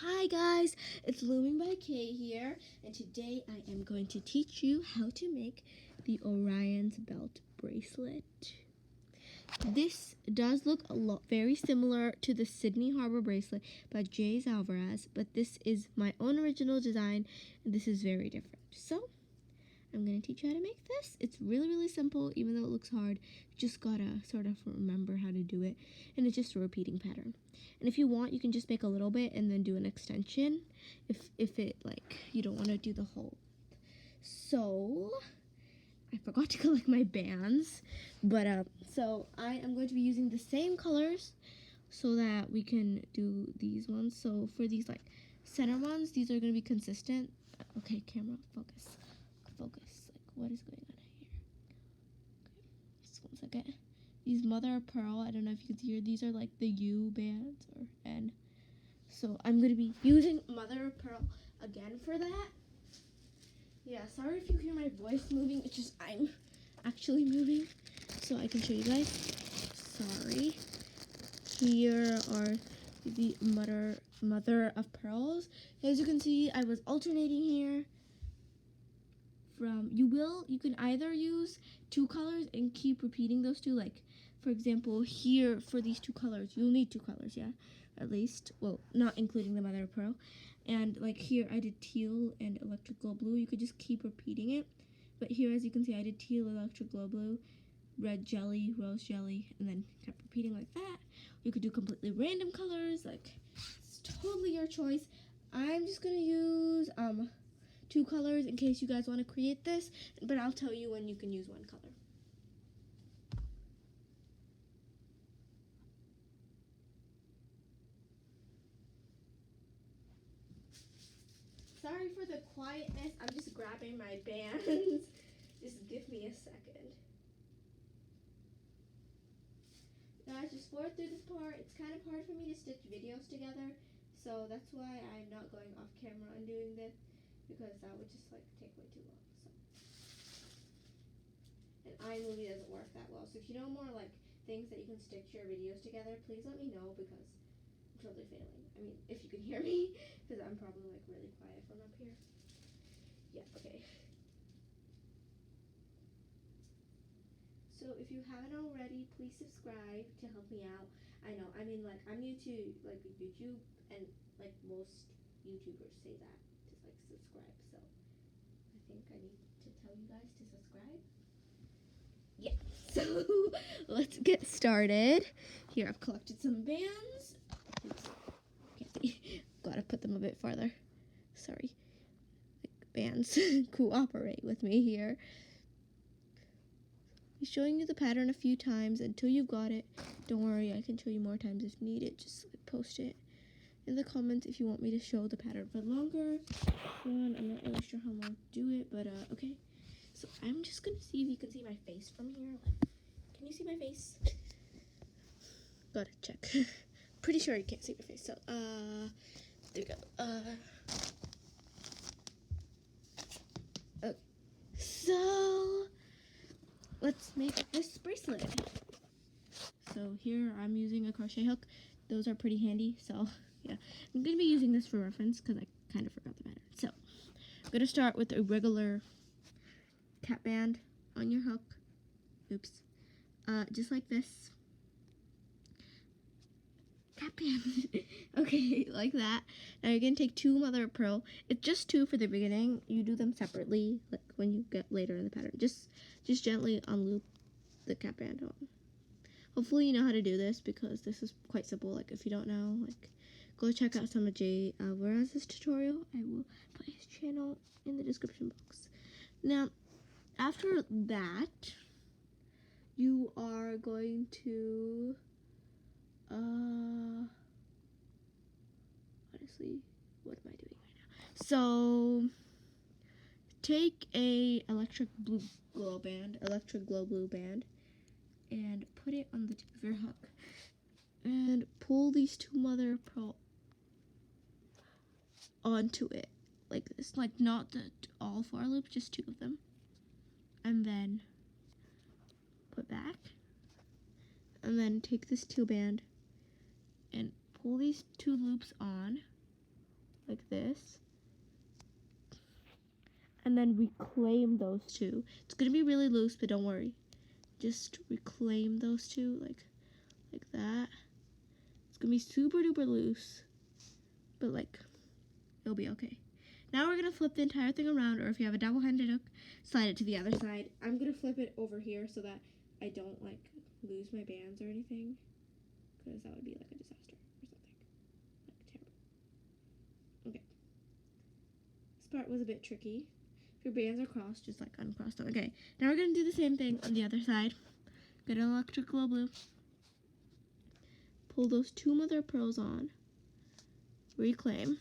Hi guys, it's Looming by Kay here, and today I am going to teach you how to make the Orion's belt bracelet. This does look very similar to the Sydney Harbor bracelet by Jays Alverez, but this is my own original design, and this is very different. So, I'm going to teach you how to make this. It's really simple, even though it looks hard. You just gotta sort of remember how to do it, and it's just a repeating pattern. And if you want, you can just make a little bit and then do an extension if it, like, you don't want to do the whole. So, I forgot to collect my bands, but so I am going to be using the same colors so that we can do these ones. So for these, like, center ones, these are going to be consistent. Okay, camera, focus. Like, what is going on here? Okay, just 1 second. These mother of pearl, I don't know if you can see here, these are like the U bands or N. So I'm going to be using mother of pearl again for that. Yeah, sorry if you hear my voice moving, it's just I'm actually moving so I can show you guys. Sorry. Here are the mother of pearls. As you can see, I was alternating here. You can either use 2 colors and keep repeating those 2, like for example here for these 2 colors you'll need 2 colors, yeah, at least, well, not including the mother of pearl. And like here I did teal and electric glow blue. You could just keep repeating it, but here as you can see I did teal, electric glow blue, red jelly, rose jelly, and then kept repeating like that. You could do completely random colors, like it's totally your choice. I'm just gonna use 2 colors in case you guys want to create this, but I'll tell you when you can use 1 color. Sorry for the quietness, I'm just grabbing my bands. Just give me a second. Guys, just forward through this part. It's kind of hard for me to stitch videos together, so that's why I'm not going off camera and doing this, because that would just like take way too long. So, and iMovie doesn't work that well. So if you know more like things that you can stitch your videos together, please let me know, because I'm totally failing. I mean, if you can hear me, because I'm probably like really quiet from up here. Yeah, okay. So if you haven't already, please subscribe to help me out. I know, I mean, like, I'm new to like YouTube, and like most YouTubers say that to like subscribe, so I think I need to tell you guys to subscribe. Yeah, so let's get started. Here I've collected some bands. Oops, can't see. Gotta put them a bit farther. Sorry. Like, bands cooperate with me here. Be showing you the pattern a few times until you've got it. Don't worry, I can show you more times if needed. Just like, post it in the comments if you want me to show the pattern for longer. I'm not really sure how long to do it, but okay. So I'm just gonna see if you can see my face from here. Like, can you see my face? Gotta check. Pretty sure you can't see my face. So there we go. Okay. So let's make this bracelet. So here I'm using a crochet hook. Those are pretty handy, so yeah. I'm going to be using this for reference because I kind of forgot the pattern. So I'm going to start with a regular cap band on your hook. Oops. Just like this. Cap band. Okay, like that. Now you're going to take 2 mother of pearl. It's just 2 for the beginning. You do them separately, like when you get later in the pattern. Just gently unloop the cap band on. Hopefully you know how to do this, because this is quite simple. Like, if you don't know, like, go check out some of Jays Alverez's tutorial. I will put his channel in the description box. Now, after that, you are going to, honestly, what am I doing right now? So, take a electric glow blue band, and put it on the tip of your hook, and pull these 2 mother of pearl onto it like this, like not all 4 loops, just 2 of them, and then put back, and then take this 2 band and pull these 2 loops on like this. And then reclaim those two. It's going to be really loose, but don't worry. Just reclaim those two like that. It's going to be super duper loose, but like it'll be okay. Now we're going to flip the entire thing around, or if you have a double-handed hook, slide it to the other side. I'm going to flip it over here so that I don't like lose my bands or anything, because that would be like a disaster or something. Like terrible. Okay. This part was a bit tricky. If your bands are crossed, just like uncross them. Okay, now we're going to do the same thing on the other side. Get an electric glow blue. Pull those 2 mother of pearls on. Reclaim.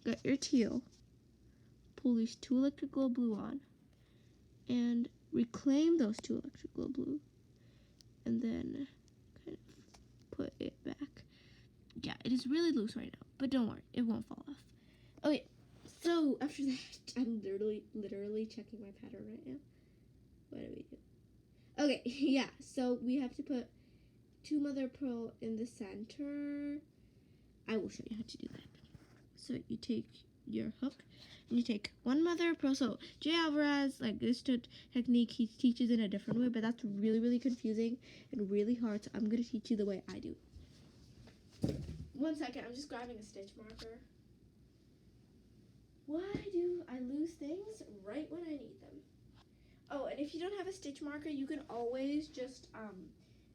Get your teal. Pull these 2 electric glow blue on. And reclaim those 2 electric glow blue. And then kind of put it back. Yeah, it is really loose right now, but don't worry, it won't fall off. Okay, so after that, I'm literally checking my pattern right now. What do we do? Okay, yeah, so we have to put 2 mother of pearl in the center. I will show you how to do that. So you take your hook and you take 1 mother of pearl. So Jays Alverez, like this technique, he teaches in a different way, but that's really confusing and really hard. So I'm gonna teach you the way I do. 1 second, I'm just grabbing a stitch marker. Why do I lose things right when I need them? Oh, and if you don't have a stitch marker, you can always just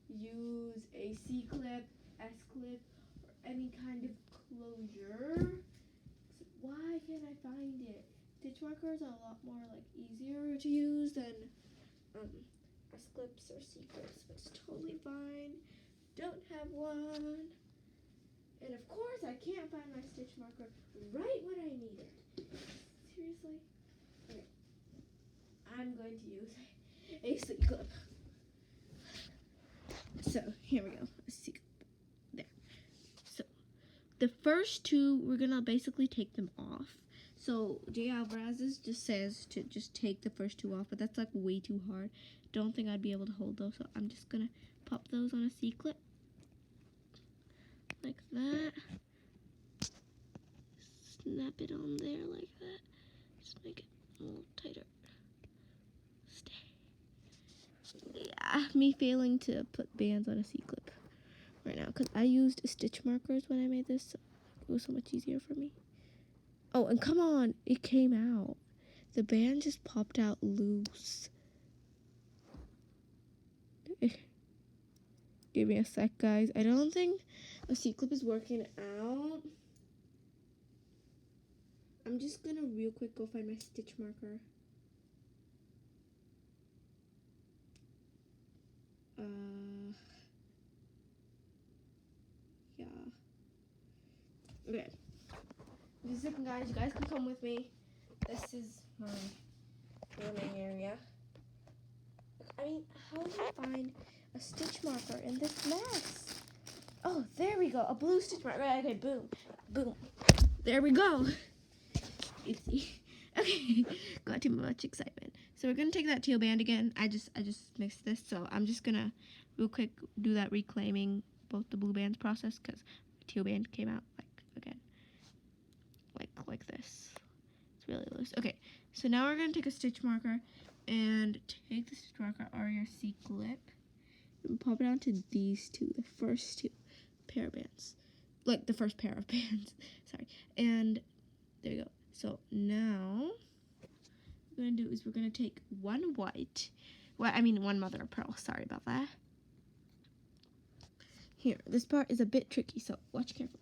use a C-clip, S-clip, or any kind of closure. Why can't I find it? Stitch markers are a lot more like easier to use than S-clips or C-clips, but it's totally fine. Don't have one. And of course, I can't find my stitch marker right when I need it. Seriously? Okay. I'm going to use a C-clip. So, here we go. A C-clip. There. So, the first 2, we're going to basically take them off. So, Jays Alverez just says to just take the first 2 off, but that's like way too hard. Don't think I'd be able to hold those, so I'm just going to pop those on a C-clip. Like that. Snap it on there like that. Just make it a little tighter. Stay. Yeah, me failing to put bands on a C-clip right now because I used stitch markers when I made this, so it was so much easier for me. Oh, and come on, it came out. The band just popped out loose. Give me a sec, guys. I don't think a C-clip is working out. I'm just gonna real quick go find my stitch marker. Yeah. Okay. Just a second, guys. You guys can come with me. This is my looming area. I mean, how do you find a stitch marker in this mess? Oh, there we go. A blue stitch marker. Okay, boom. Boom. There we go. Oopsie. Okay, got too much excitement. So we're gonna take that teal band again. I just mixed this, so I'm just gonna real quick do that reclaiming both the blue bands process because teal band came out again, like this. It's really loose. Okay, so now we're gonna take a stitch marker and take the stitch marker or your C-clip and pop it onto these 2, the first 2 pair of bands, like the first pair of bands. Sorry, and there you go. So now what we're going to do is we're going to take 1 white, 1 mother of pearl, sorry about that. Here, this part is a bit tricky, so watch carefully.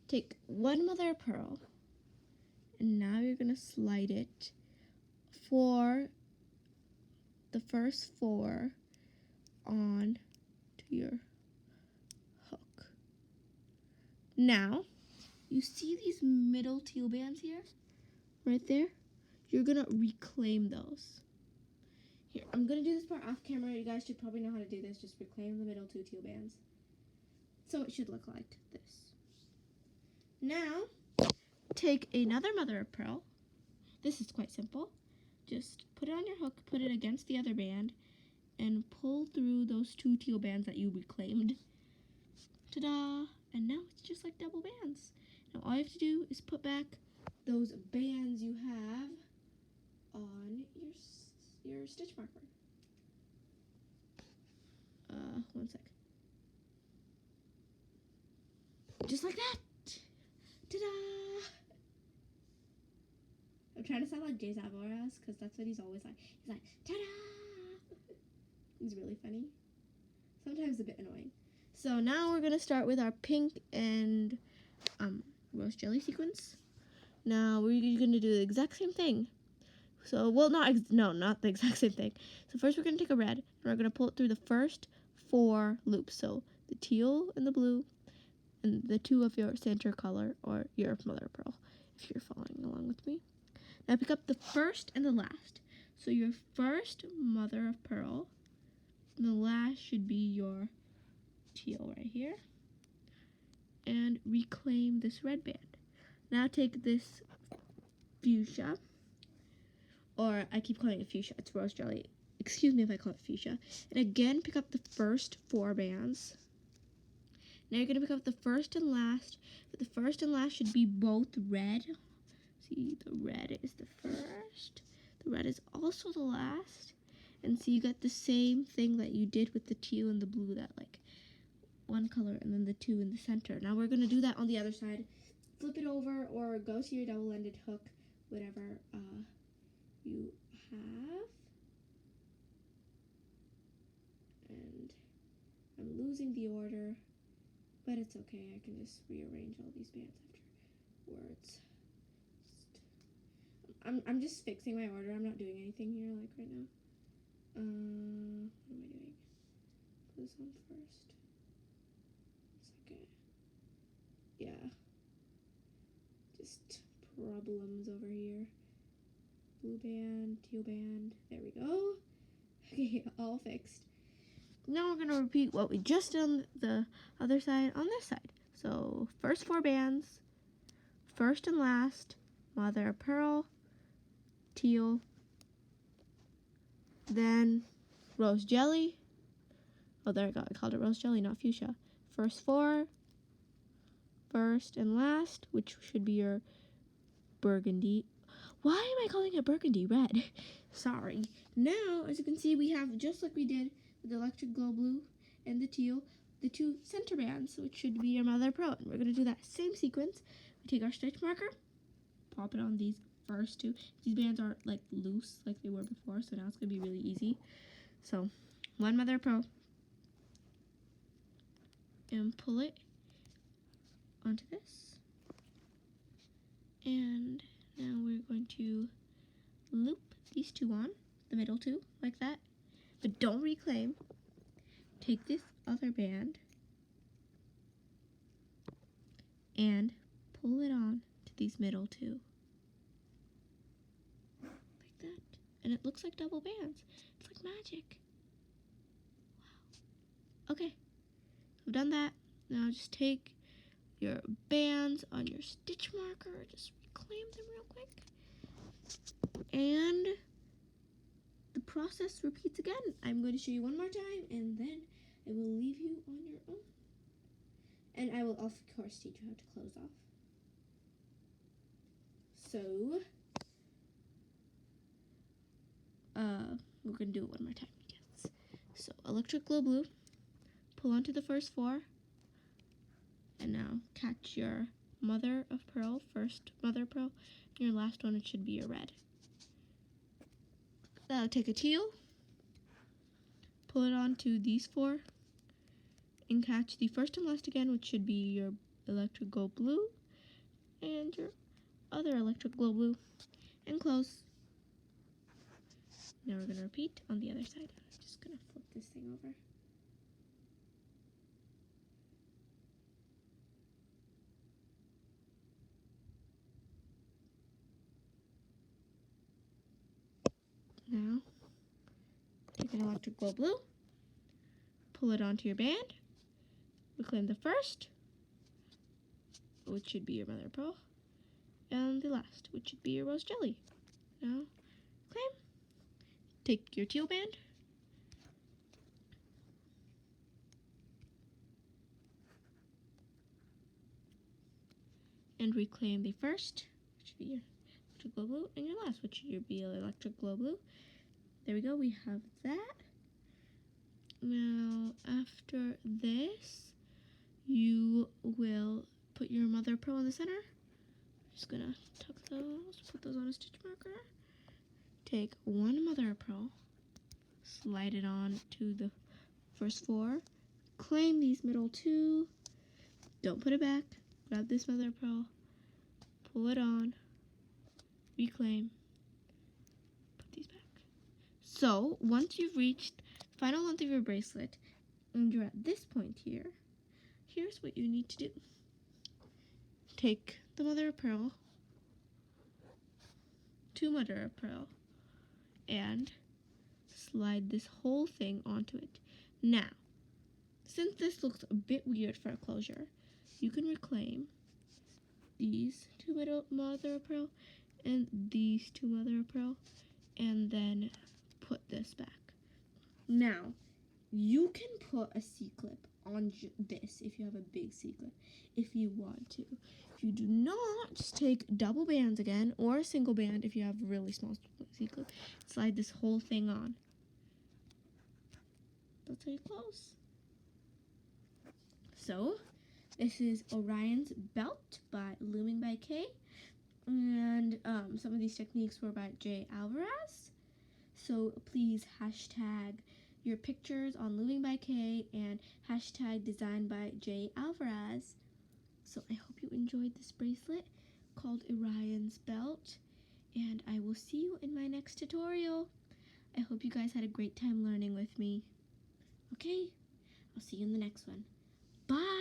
Take 1 mother of pearl, and now you're going to slide it for the first 4 on to your hook. Now, you see these middle teal bands here? Right there? You're going to reclaim those. Here, I'm going to do this part off camera. You guys should probably know how to do this. Just reclaim the middle 2 teal bands. So it should look like this. Now, take another mother of pearl. This is quite simple. Just put it on your hook, put it against the other band, and pull through those 2 teal bands that you reclaimed. Ta-da! And now it's just like double bands. Now all you have to do is put back those bands you have on your stitch marker. One sec. Just like that. Ta-da! I'm trying to sound like Jays Alverez because that's what he's always like. He's like, ta-da! He's really funny. Sometimes a bit annoying. So now we're gonna start with our pink and rose jelly sequins. Now we're gonna do the exact same thing. So, well, not the exact same thing. So first we're gonna take a red and we're gonna pull it through the first 4 loops. So the teal and the blue, and the 2 of your center color or your mother of pearl, if you're following along with me. Now pick up the first and the last. So your first mother of pearl, and the last should be your teal right here. And reclaim this red band. Now take this fuchsia, or I keep calling it fuchsia, it's rose jelly. Excuse me if I call it fuchsia. And again, pick up the first 4 bands. Now you're going to pick up the first and last, but the first and last should be both red. See, the red is the first, the red is also the last. And see, you got the same thing that you did with the teal and the blue, that like one color and then the 2 in the center. Now we're going to do that on the other side. Flip it over or go to your double-ended hook, whatever you have. And I'm losing the order, but it's okay. I can just rearrange all these bands afterwards. I'm just fixing my order. I'm not doing anything here like right now. What am I doing? Put this on first. Second. Yeah. Just problems over here. Blue band, teal band. There we go. Okay, all fixed. Now we're going to repeat what we just did on the other side on this side. So first 4 bands, first and last, mother of pearl, teal, then rose jelly. Oh, there I go. I called it rose jelly, not fuchsia. First 4, first and last, which should be your burgundy. Why am I calling it burgundy? Red. Sorry. Now, as you can see, we have, just like we did with the electric glow blue and the teal, the 2 center bands, which should be your mother of pearl. And we're going to do that same sequence. We take our stitch marker, pop it on these first 2. These bands are like loose like they were before, so now it's going to be really easy. So, 1 mother of pearl, and pull it onto this. And now we're going to loop these 2 on, the middle 2, like that. But don't reclaim. Take this other band and pull it on to these middle 2. Like that. And it looks like double bands. It's like magic. Wow. Okay. I've done that. Now just take your bands on your stitch marker. Just reclaim them real quick. And the process repeats again. I'm going to show you one more time, and then I will leave you on your own. And I will, of course, teach you how to close off. So, we're going to do it one more time. Yes. So, electric glow blue. Pull onto the first 4. And now catch your mother of pearl, first mother of pearl. And your last one, it should be your red. Now take a teal, pull it onto these 4, and catch the first and last again, which should be your electric glow blue and your other electric glow blue, and close. Now we're going to repeat on the other side. I'm just going to flip this thing over. Now, take an electric glow blue, pull it onto your band, reclaim the first, which should be your mother of pearl, and the last, which should be your rose jelly. Now, reclaim, take your teal band, and reclaim the first, which should be your electric glow blue, and your last, which should be your electric glow blue. There we go, we have that. Now, after this, you will put your mother of pearl in the center. I'm just gonna tuck those, put those on a stitch marker. Take one mother of pearl, slide it on to the first 4. Claim these middle 2. Don't put it back. Grab this mother of pearl, pull it on, reclaim, put these back. So once you've reached the final length of your bracelet and you're at this point here, here's what you need to do. Take the mother of pearl, 2 mother of pearl, and slide this whole thing onto it. Now, since this looks a bit weird for a closure, you can reclaim these 2 mother of pearl and these 2 mother of pearl, and then put this back. Now, you can put a C-clip on this if you have a big C-clip, if you want to. If you do not, just take double bands again, or a single band if you have a really small C-clip. Slide this whole thing on. That's how you close. So, this is Orion's Belt by Looming by Kay, and some of these techniques were by Jays Alverez. So please hashtag your pictures on Looming by Kay and hashtag designed by Jays Alverez. So I hope you enjoyed this bracelet called Orion's Belt, and I will see you in my next tutorial. I hope you guys had a great time learning with me. Okay, I'll see you in the next one. Bye!